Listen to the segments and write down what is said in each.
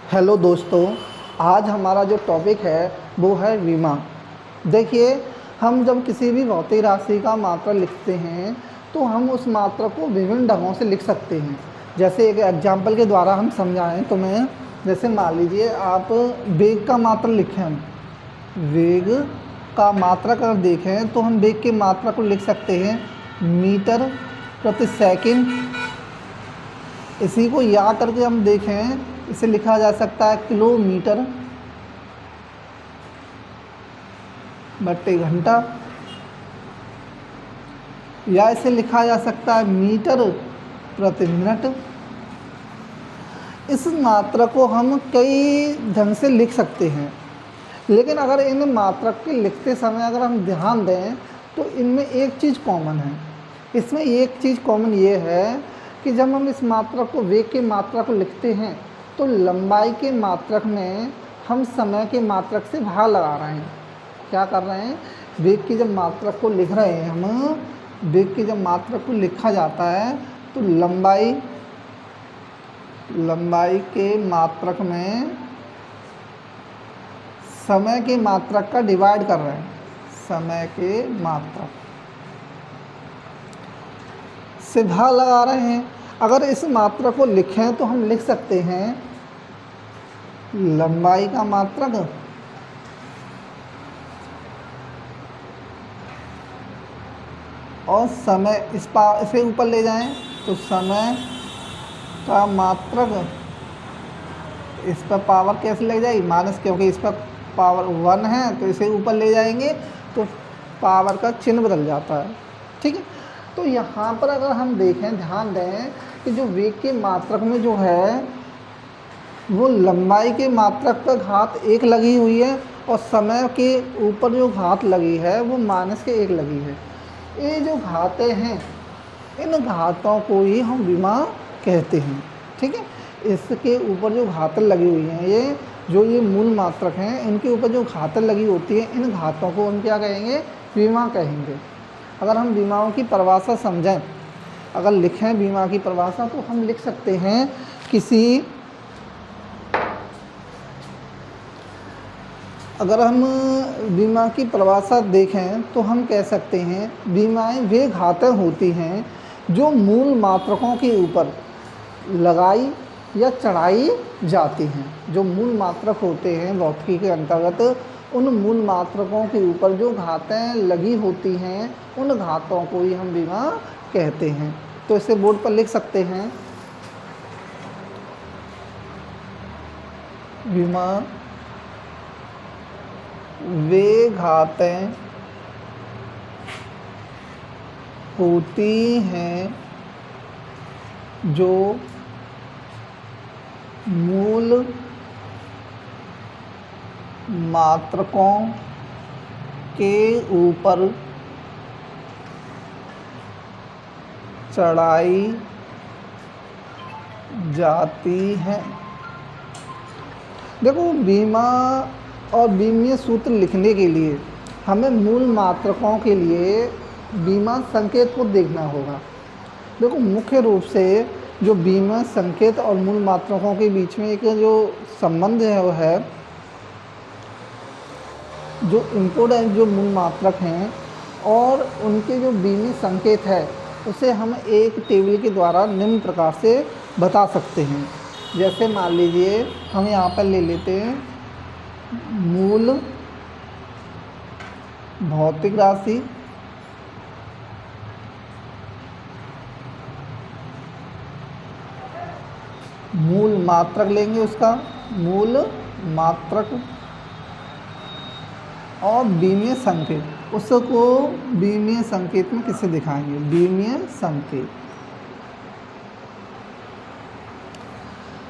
Hello दोस्तों, आज हमारा जो टॉपिक है वो है विमा। देखिए, हम जब किसी भी भौतिक राशि का मात्रा लिखते हैं तो हम उस मात्रा को विभिन्न ढंगों से लिख सकते हैं। जैसे एक एग्जांपल के द्वारा हम समझाएं तो मैं जैसे मान लीजिए आप वेग का मात्रा लिखें, हम वेग का मात्रक अगर देखें तो हम वेग की मात्रा को लिख सकते हैं मीटर प्रति सेकंड। इसी को याद करके हम देखें, इसे लिखा जा सकता है किलोमीटर बट्टे घंटा, या इसे लिखा जा सकता है मीटर प्रति मिनट। इस मात्रा को हम कई ढंग से लिख सकते हैं, लेकिन अगर इन मात्रक के लिखते समय अगर हम ध्यान दें तो इनमें एक चीज़ कॉमन है। इसमें एक चीज़ कॉमन ये है कि जब हम इस मात्रक को, वेग की मात्रा को लिखते हैं तो लंबाई के मात्रक में हम समय के मात्रक से भाग लगा रहे हैं। क्या कर रहे हैं? वेग की जब मात्रक को लिख रहे हैं हम, वेग की जब मात्रक को लिखा जाता है तो लंबाई के मात्रक में समय के मात्रक का डिवाइड कर रहे हैं, समय के मात्रक से भाग लगा रहे हैं। अगर इस मात्रा को लिखें तो हम लिख सकते हैं लंबाई का मात्रक और समय, इसे ऊपर ले जाएं तो समय का मात्रक, इस पर पावर कैसे ले जाएगी माइनस, क्योंकि इस पर पावर 1 है तो इसे ऊपर ले जाएंगे तो पावर का चिन्ह बदल जाता है। ठीक है, तो यहाँ पर अगर हम देखें, ध्यान दें कि जो वेग के मात्रक में जो है वो लंबाई के मात्रक पर घात 1 लगी हुई है और समय के ऊपर जो घात लगी है वो माइनस के 1 लगी है। ये जो घातें हैं, इन घातों को ही हम विमा कहते हैं। ठीक है, इसके ऊपर जो घातें लगी हुई हैं, ये मूल मात्रक हैं, इनके ऊपर जो घातें लगी होती हैं, इन घातों को हम क्या कहेंगे? विमा कहेंगे। अगर हम विमाओं की परिभाषा समझें, अगर लिखें बीमा की परिभाषा, तो हम लिख सकते हैं अगर हम बीमा की परिभाषा देखें तो हम कह सकते हैं बीमाएं वे घातें होती हैं जो मूल मात्रकों के ऊपर लगाई या चढ़ाई जाती हैं। जो मूल मात्रक होते हैं भौतिकी के अंतर्गत, उन मूल मात्रकों के ऊपर जो घातें लगी होती हैं, उन घातों को ही हम बीमा कहते हैं। तो इसे बोर्ड पर लिख सकते हैं, बीमा वे घातें होती हैं जो मूल मात्रकों के ऊपर चढ़ाई जाती हैं। देखो, बीमा और बीमीय सूत्र लिखने के लिए हमें मूल मात्रकों के लिए बीमा संकेत को देखना होगा। देखो, मुख्य रूप से जो बीमा संकेत और मूल मात्रकों के बीच में एक जो संबंध है वो है, जो इम्पोर्टेंट जो मूल मात्रक हैं और उनके जो बीमीय संकेत है, उसे हम एक टेबल के द्वारा निम्न प्रकार से बता सकते हैं। जैसे मान लीजिए हम यहाँ पर ले लेते हैं मूल भौतिक राशि, मूल मात्रक लेंगे, उसका मूल मात्रक और बीमीय संकेत। उसको बीमीय संकेत में किसे दिखाएंगे? बीमीय संकेत।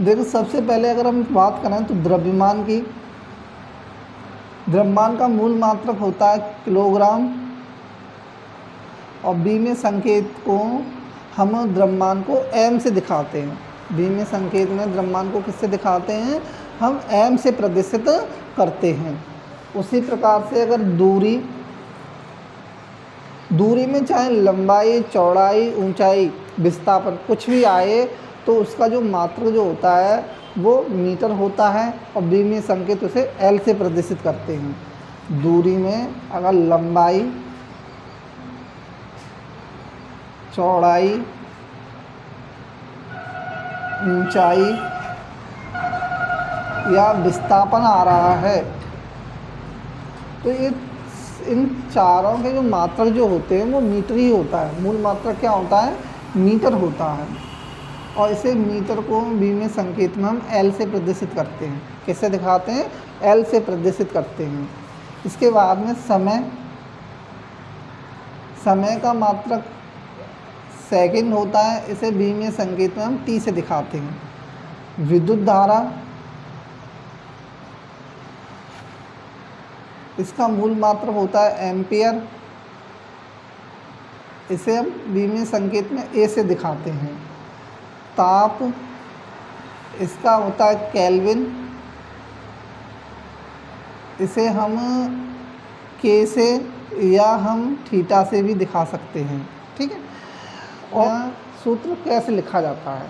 देखो, सबसे पहले अगर हम बात करें तो द्रव्यमान की, द्रव्यमान का मूल मात्रक होता है किलोग्राम और बीमीय संकेत को हम द्रव्यमान को एम से दिखाते हैं। बीमीय संकेत में द्रव्यमान को किससे दिखाते हैं? हम एम से प्रदर्शित करते हैं। उसी प्रकार से अगर दूरी में चाहे लंबाई, चौड़ाई, ऊंचाई, विस्थापन कुछ भी आए तो उसका जो मात्रक जो होता है वो मीटर होता है और बीमीय संकेत उसे एल से प्रदर्शित करते हैं। दूरी में अगर लंबाई, चौड़ाई, ऊंचाई या विस्थापन आ रहा है तो ये इन चारों के जो मात्रक जो होते हैं वो मीटर ही होता है। मूल मात्रक क्या होता है? मीटर होता है। और इसे मीटर को बीमीय संकेत में हम एल से प्रदर्शित करते हैं। कैसे दिखाते हैं? एल से प्रदर्शित करते हैं। इसके बाद में समय, समय का मात्रक सेकंड होता है, इसे बीमीय संकेत में हम टी से दिखाते हैं। विद्युत धारा, इसका मूल मात्रक होता है एम्पियर, इसे हम बीमीय संकेत में ए से दिखाते हैं। ताप, इसका होता है केल्विन, इसे हम के से या हम थीटा से भी दिखा सकते हैं। ठीक है। और सूत्र कैसे लिखा जाता है?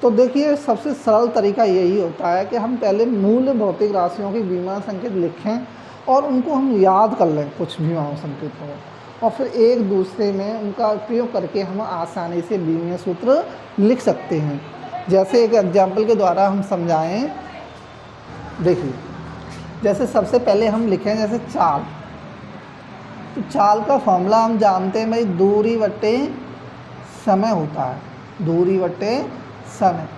तो देखिए, सबसे सरल तरीका यही होता है कि हम पहले मूल भौतिक राशियों के बीमीय संकेत लिखें और उनको हम याद कर लें कुछ बीमीय संकेतों को, और फिर एक दूसरे में उनका उपयोग करके हम आसानी से बीमीय सूत्र लिख सकते हैं। जैसे एक एग्जाम्पल के द्वारा हम समझाएं। देखिए, जैसे सबसे पहले हम लिखें जैसे चाल, तो चाल का फॉर्मूला हम जानते हैं भाई, दूरी बटे समय होता है। दूरी बटे समय।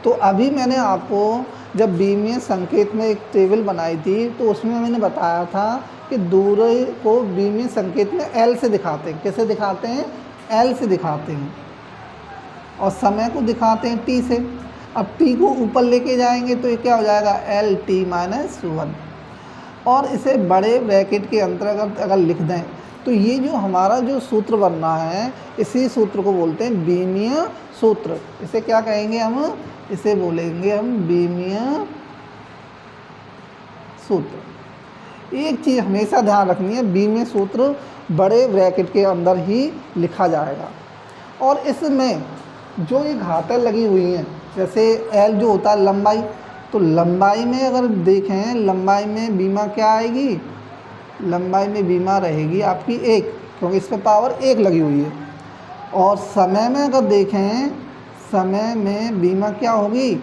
तो अभी मैंने आपको जब बीमीय संकेत में एक टेबल बनाई थी तो उसमें मैंने बताया था कि दूरी को बीमीय संकेत में एल से दिखाते हैं। कैसे दिखाते हैं? एल से दिखाते हैं। और समय को दिखाते हैं टी से। अब टी को ऊपर लेके जाएंगे तो ये क्या हो जाएगा? L T minus 1। और इसे बड़े ब्रैकेट के अंतर्गत अगर लिख दें तो ये जो हमारा जो सूत्र बन रहा है, इसी सूत्र को बोलते हैं बीमीय सूत्र। इसे क्या कहेंगे हम? इसे बोलेंगे हम बीमीय सूत्र। एक चीज़ हमेशा ध्यान रखनी है, बीमीय सूत्र बड़े ब्रैकेट के अंदर ही लिखा जाएगा। और इसमें जो ये घातें लगी हुई हैं, जैसे एल जो होता है लंबाई, तो लंबाई में अगर देखें, लंबाई में बीमा क्या आएगी? लंबाई में बीमा रहेगी आपकी 1, क्योंकि इस पर पावर 1 लगी हुई है। और समय में अगर देखें, समय में बीमा क्या होगी?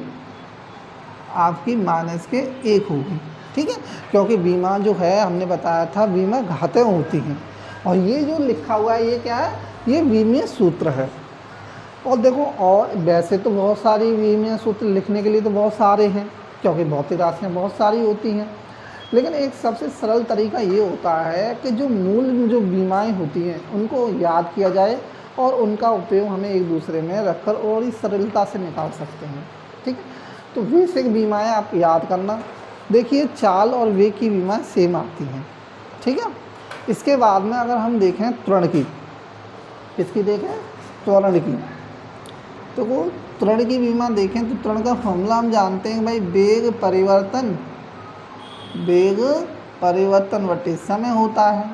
आपकी माइनस के 1 होगी। ठीक है, क्योंकि बीमा जो है हमने बताया था बीमा घातें होती हैं। और ये जो लिखा हुआ है ये क्या है? ये बीमीय सूत्र है। और देखो, और वैसे तो बहुत सारी बीमीय सूत्र लिखने के लिए तो बहुत सारे हैं, क्योंकि भौतिक राशियाँ बहुत सारी होती हैं। लेकिन एक सबसे सरल तरीका ये होता है कि जो मूल जो बीमाएँ होती हैं उनको याद किया जाए और उनका उपयोग हमें एक दूसरे में रखकर और इस सरलता से निकाल सकते हैं। ठीक है, तो बेसिक बीमाएँ आप याद करना। देखिए, चाल और वेग की बीमाएँ सेम आती हैं। ठीक है। इसके बाद में अगर हम देखें त्वरण की, किसकी देखें? त्वरण की। तो वो त्वरण की बीमा देखें तो त्वरण का फॉर्मूला हम जानते हैं भाई, वेग परिवर्तन बटे समय होता है।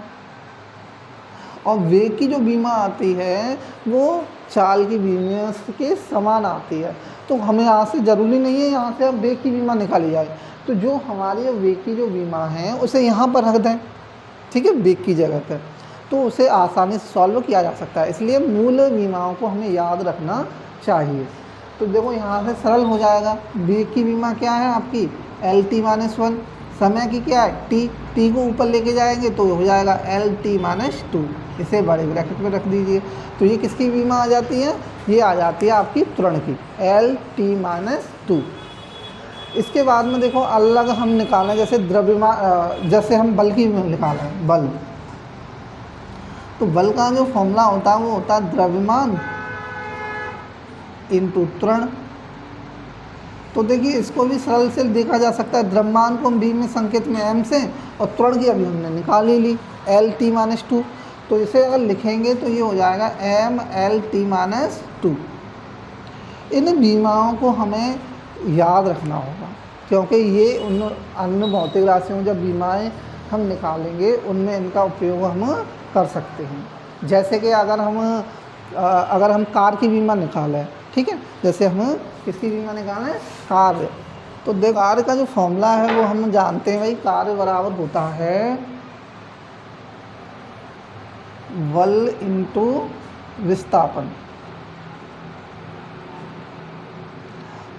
और वेग की जो बीमा आती है वो चाल की बीमा के समान आती है। तो हमें यहाँ से ज़रूरी नहीं है यहाँ से अब वेग की बीमा निकाली जाए, तो जो हमारी वेग की जो बीमा है उसे यहाँ पर रख दें। ठीक है, वेग की जगह पर, तो उसे आसानी से सॉल्व किया जा सकता है। इसलिए मूल बीमाओं को हमें याद रखना चाहिए। तो देखो, यहाँ से सरल हो जाएगा। वेग की बीमा क्या है आपकी? L T minus 1। समय की क्या है? टी। टी को ऊपर लेके जाएंगे तो हो जाएगा एल टी माइनस 2। इसे बड़े ब्रैकेट में रख दीजिए। तो ये किसकी बीमा आ जाती है? ये आ जाती है आपकी त्वरण की, एल टी माइनस 2। इसके बाद में देखो, अलग हम निकालें, जैसे द्रव्यमान, जैसे हम बल की निकालें, बल। तो बल का जो फॉर्मूला होता है वो होता है द्रव्यमान इंटू त्वरण। तो देखिए, इसको भी सरल से देखा जा सकता है। द्रव्यमान को हम बीमीय संकेत में m से, और त्वरण की अभी हमने निकाल ही ली एल टी माइनस 2। तो इसे अगर लिखेंगे तो ये हो जाएगा एम एल टी माइनस 2। इन बीमाओं को हमें याद रखना होगा, क्योंकि ये उन अन्य भौतिक राशियों जब बीमाएँ हम निकालेंगे उनमें इनका उपयोग हम कर सकते हैं। जैसे कि अगर हम कार की बीमा निकालें, ठीक है, जैसे हम किसकी बीमा निकालें? कार तो देख कार्य का जो फॉर्मूला है वो हम जानते हैं भाई, कार्य बराबर होता है बल इंटू विस्थापन।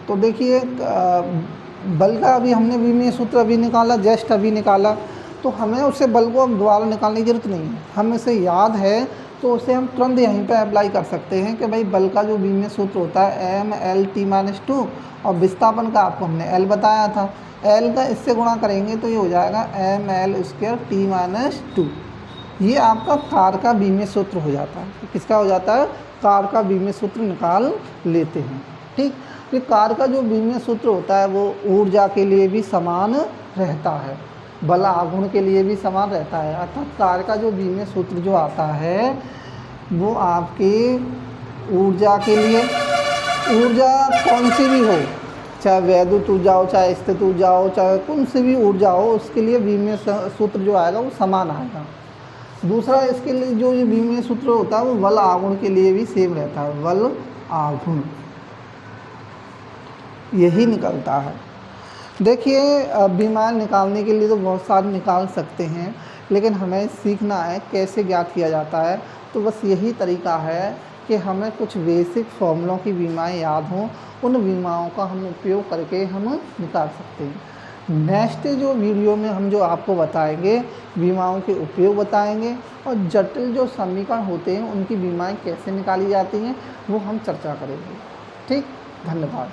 तो देखिए बल का अभी हमने विमीय सूत्र अभी निकाला, जस्ट अभी निकाला, तो हमें उससे बल को अब दोबारा निकालने की जरूरत नहीं है, हमें इसे याद है तो उसे हम तुरंत यहीं पे अप्लाई कर सकते हैं कि भाई बल का जो विमीय सूत्र होता है mL_t-2 और विस्थापन का आपको हमने L बताया था, L का इससे गुणा करेंगे तो ये हो जाएगा mL²t-2। ये आपका कार्य का विमीय सूत्र हो जाता है। किसका हो जाता है? कार्य का विमीय सूत्र निकाल लेते हैं। ठीक, तो कार्य का जो विमीय सूत्र होता है वो ऊर्जा के लिए भी समान रहता है, बल आघूर्ण के लिए भी समान रहता है। अर्थात कार्य का जो विमीय सूत्र जो आता है वो आपकी ऊर्जा के लिए, ऊर्जा कौन सी भी हो, चाहे वैद्युत ऊर्जा हो, चाहे स्थित ऊर्जा हो, चाहे कौन सी भी ऊर्जा हो, उसके लिए विमीय सूत्र जो आएगा वो समान आएगा। दूसरा इसके लिए जो ये विमीय सूत्र होता है वो बल आघूर्ण के लिए भी सेम रहता है, बल आघूर्ण यही निकलता है। देखिए विमान निकालने के लिए तो बहुत सारे निकाल सकते हैं, लेकिन हमें सीखना है कैसे ज्ञात किया जाता है। तो बस यही तरीका है कि हमें कुछ बेसिक फॉर्मूलों की विमाएँ याद हों, उन विमाओं का हम उपयोग करके हम निकाल सकते हैं। नेक्स्ट जो वीडियो में हम जो आपको बताएंगे विमाओं के उपयोग बताएंगे, और जटिल जो समीकरण होते हैं उनकी विमाएँ कैसे निकाली जाती हैं वो हम चर्चा करेंगे। ठीक, धन्यवाद।